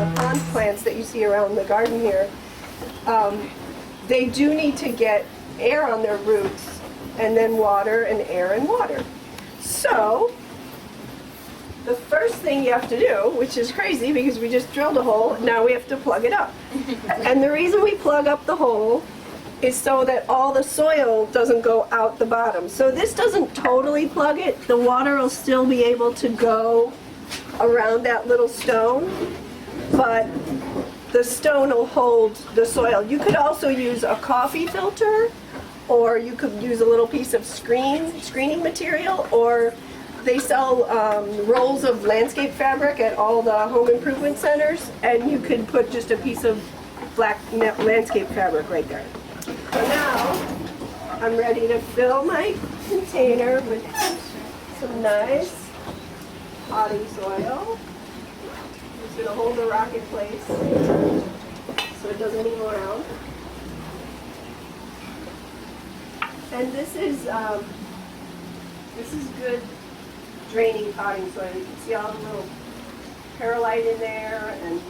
the pond plants that you see around the garden here, they do need to get air on their roots, and then water and air and water. So the first thing you have to do, which is crazy because we just drilled a hole, now we have to plug it up. And the reason we plug up the hole is so that all the soil doesn't go out the bottom. So this doesn't totally plug it. The water will still be able to go around that little stone, but the stone will hold the soil. You could also use a coffee filter, or you could use a little piece of screening material, or they sell rolls of landscape fabric at all the home improvement centers, and you could put just a piece of black landscape fabric right there. So now I'm ready to fill my container with some nice potting soil. It's going to hold the rock in place so it doesn't move around. And this is good draining potting soil. You can see all the little perlite in there, and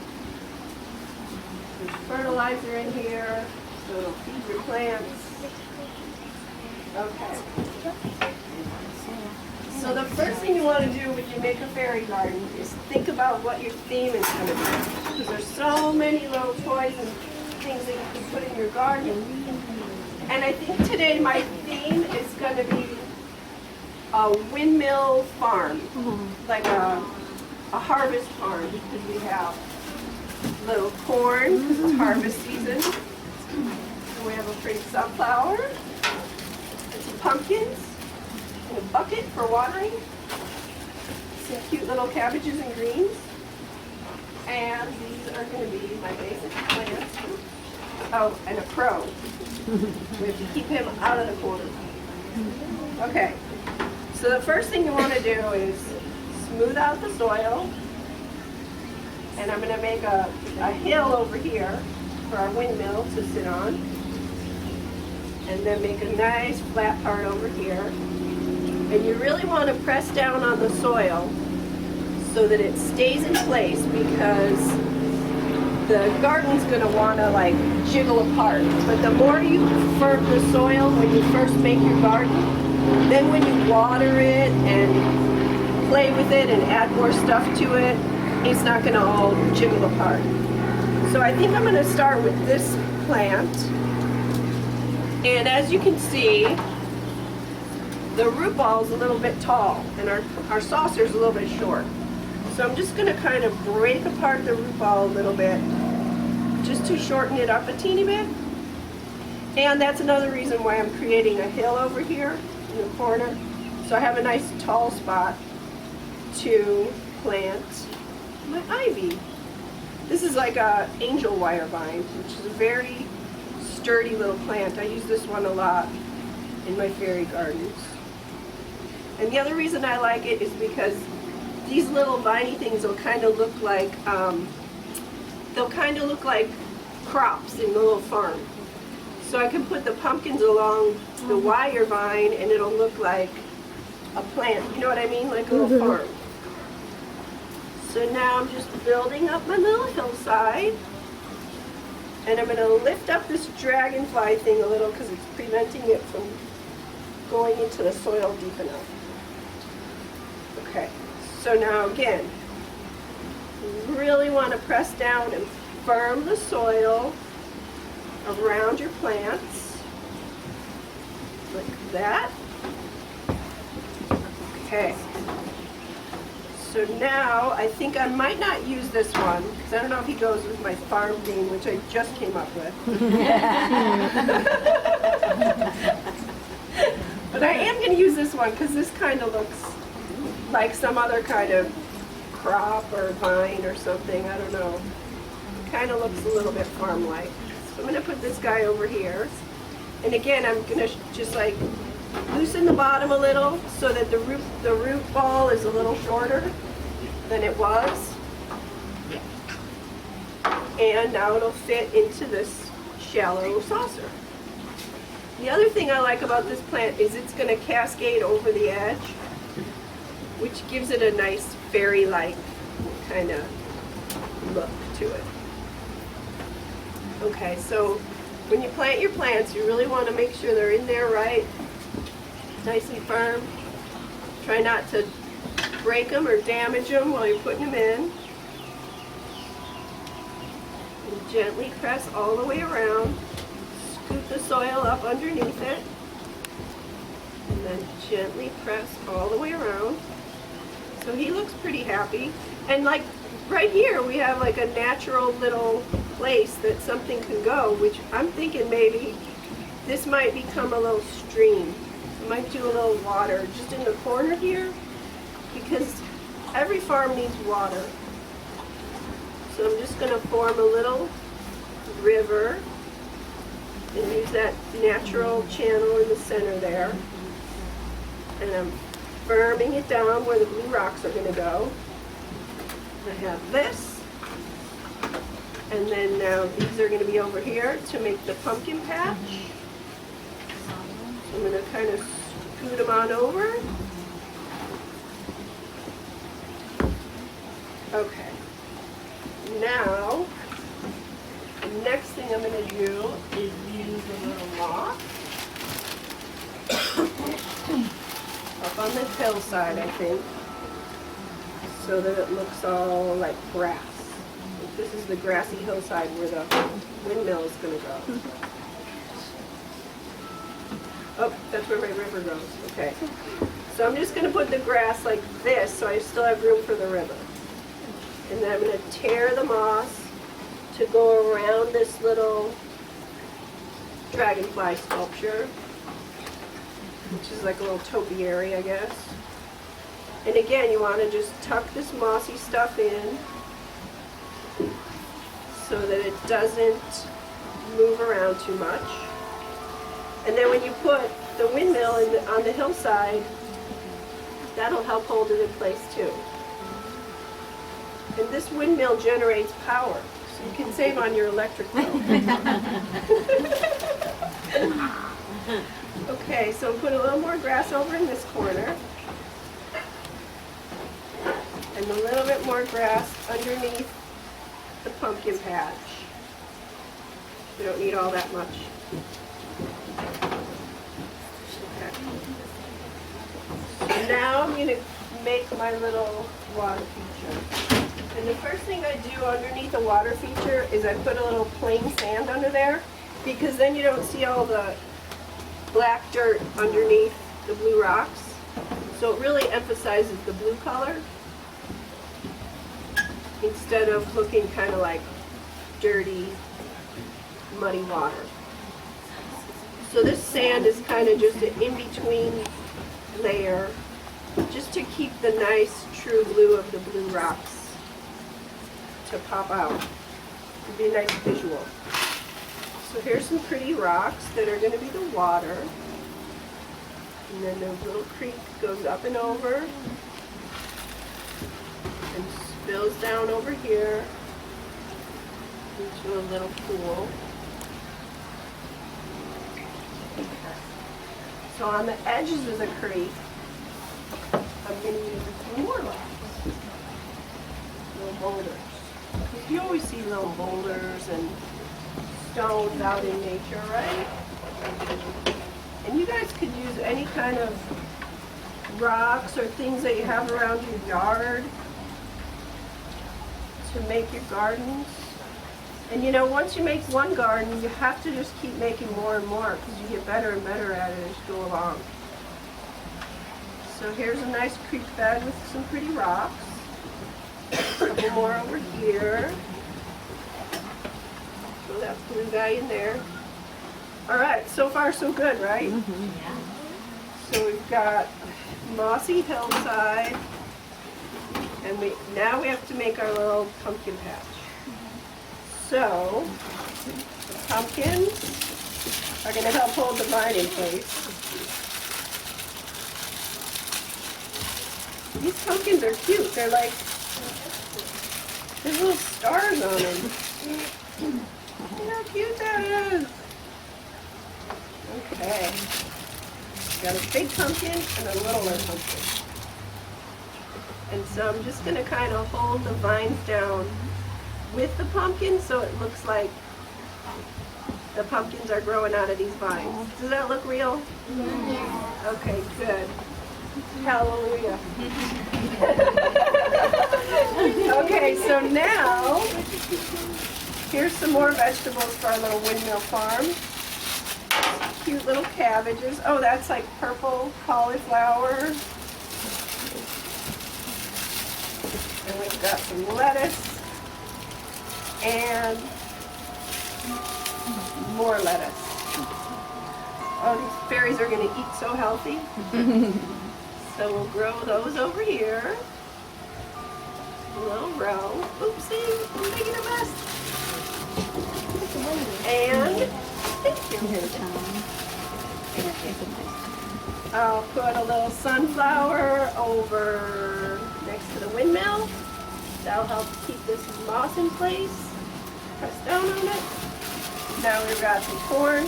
there's fertilizer in here, so it'll feed your plants. Okay. So the first thing you want to do when you make a fairy garden is think about what your theme is going to be. Because there's so many little toys and things that you can put in your garden. And I think today my theme is going to be a windmill farm, like a harvest farm, because we have little corn, because it's harvest season. And we have a pretty sunflower, and some pumpkins, and a bucket for watering, some cute little cabbages and greens, and these are going to be my basic plants. Oh, and a crow. We have to keep him out of the corner. Okay. So the first thing you want to do is smooth out the soil, and I'm going to make a hill over here for our windmill to sit on, and then make a nice flat part over here. And you really want to press down on the soil so that it stays in place, because the garden's going to want to like jiggle apart. But the more you firm the soil when you first make your garden, then when you water it and play with it and add more stuff to it, it's not going to all jiggle apart. So I think I'm going to start with this plant. And as you can see, the root ball is a little bit tall, and our saucer is a little bit short. So I'm just going to kind of break apart the root ball a little bit, just to shorten it up a teeny bit. And that's another reason why I'm creating a hill over here in the corner. So I have a nice tall spot to plant my ivy. This is like a angel wire vine, which is a very sturdy little plant. I use this one a lot in my fairy gardens. And the other reason I like it is because these little viney things will kind of look like crops in the little farm. So I can put the pumpkins along the wire vine, and it'll look like a plant. You know what I mean? Like a little farm. So now I'm just building up my little hillside, and I'm going to lift up this dragonfly thing a little because it's preventing it from going into the soil deep enough. Okay, so now again, you really want to press down and firm the soil around your plants, like that. Okay. So now, I think I might not use this one, because I don't know if he goes with my farm theme, which I just came up with. But I am going to use this one, because this kind of looks like some other kind of crop or vine or something, I don't know. It kind of looks a little bit farm-like. So I'm going to put this guy over here. And again, I'm going to just like loosen the bottom a little so that the root ball is a little shorter than it was. And now it'll fit into this shallow saucer. The other thing I like about this plant is it's going to cascade over the edge, which gives it a nice fairy-like kind of look to it. Okay, so when you plant your plants, you really want to make sure they're in there right, nice and firm. Try not to break them or damage them while you're putting them in. And gently press all the way around. Scoop the soil up underneath it. And then gently press all the way around. So he looks pretty happy. And like right here, we have like a natural little place that something can go, which I'm thinking maybe this might become a little stream. I might do a little water just in the corner here, because every farm needs water. So I'm just going to form a little river and use that natural channel in the center there. And I'm firming it down where the blue rocks are going to go. I have this. And then now these are going to be over here to make the pumpkin patch. So I'm going to kind of scoot them on over. Okay. Now, the next thing I'm going to do is use a little moss up on the hillside, I think, so that it looks all like grass. This is the grassy hillside where the windmill is going to go. Oh, that's where my river goes. Okay. So I'm just going to put the grass like this so I still have room for the river. And then I'm going to tear the moss to go around this little dragonfly sculpture, which is like a little topiary, I guess. And again, you want to just tuck this mossy stuff in so that it doesn't move around too much. And then when you put the windmill on the hillside, that'll help hold it in place too. And this windmill generates power, so you can save on your electric bill. Okay, so put a little more grass over in this corner. And a little bit more grass underneath the pumpkin patch. We don't need all that much. Okay. So now I'm going to make my little water feature. And the first thing I do underneath the water feature is I put a little plain sand under there, because then you don't see all the black dirt underneath the blue rocks. So it really emphasizes the blue color instead of looking kind of like dirty, muddy water. So this sand is kind of just an in-between layer, just to keep the nice true blue of the blue rocks to pop out. It'd be a nice visual. So here's some pretty rocks that are going to be the water. And then the little creek goes up and over and spills down over here into a little pool. So on the edges of the creek, I'm going to use some more rocks, little boulders. Because you always see little boulders and stones out in nature, right? And you guys could use any kind of rocks or things that you have around your yard to make your gardens. And you know, once you make one garden, you have to just keep making more and more, because you get better and better at it as you go along. So here's a nice creek bed with some pretty rocks. A couple more over here. Throw that blue guy in there. Alright, so far so good, right? Mm-hmm. Yeah. So we've got mossy hillside, and now we have to make our little pumpkin patch. So, the pumpkins are going to help hold the vine in place. These pumpkins are cute. They're like, there's little stars on them. Look how cute that is. Okay. Got a big pumpkin and a littler pumpkin. And so I'm just going to kind of hold the vines down with the pumpkin, so it looks like the pumpkins are growing out of these vines. Does that look real? Yeah. Okay, good. Hallelujah. Okay, so now, here's some more vegetables for our little windmill farm. Cute little cabbages. Oh, that's like purple cauliflower. And we've got some lettuce. And more lettuce. Oh, these fairies are going to eat so healthy. So we'll grow those over here. A little row. Oopsie, I'm making a mess. And thank you. I'll put a little sunflower over next to the windmill. That'll help keep this moss in place. Press down on it. Now we've got some corn.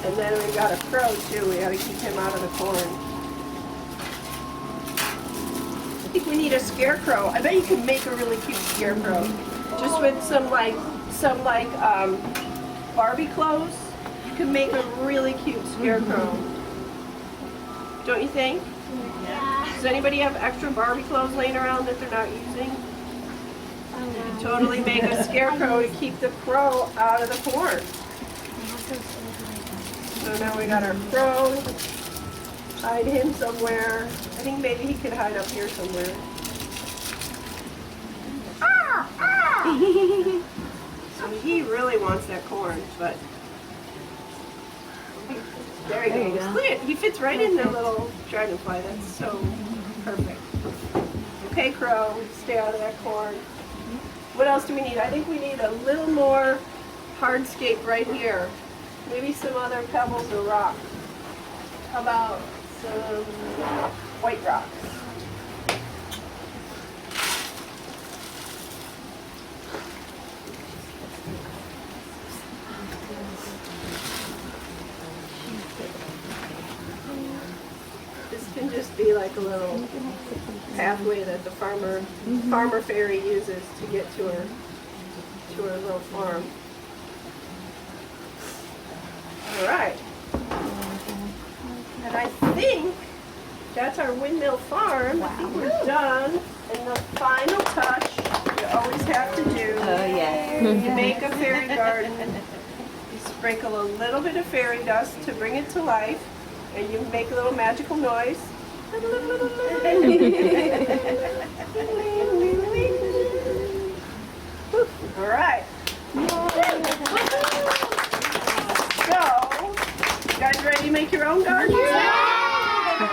And then we've got a crow too. We gotta keep him out of the corn. I think we need a scarecrow. I bet you can make a really cute scarecrow. Just with some Barbie clothes. You can make a really cute scarecrow. Don't you think? Yeah. Does anybody have extra Barbie clothes laying around that they're not using? You can totally make a scarecrow to keep the crow out of the corn. So now we got our crow. Hide him somewhere. I think maybe he could hide up here somewhere. So he really wants that corn, but there he goes. Look at, he fits right in the little dragonfly. That's so perfect. Okay, crow, stay out of that corn. What else do we need? I think we need a little more hardscape right here. Maybe some other pebbles or rocks. How about some white rocks? This can just be like a little pathway that the farmer fairy uses to get to her little farm. All right. And I think that's our windmill farm. I think we're done. And the final touch you always have to do. Oh, yes. You make a fairy garden. You sprinkle a little bit of fairy dust to bring it to life. And you make a little magical noise. All right. So, you guys ready to make your own garden? Yeah!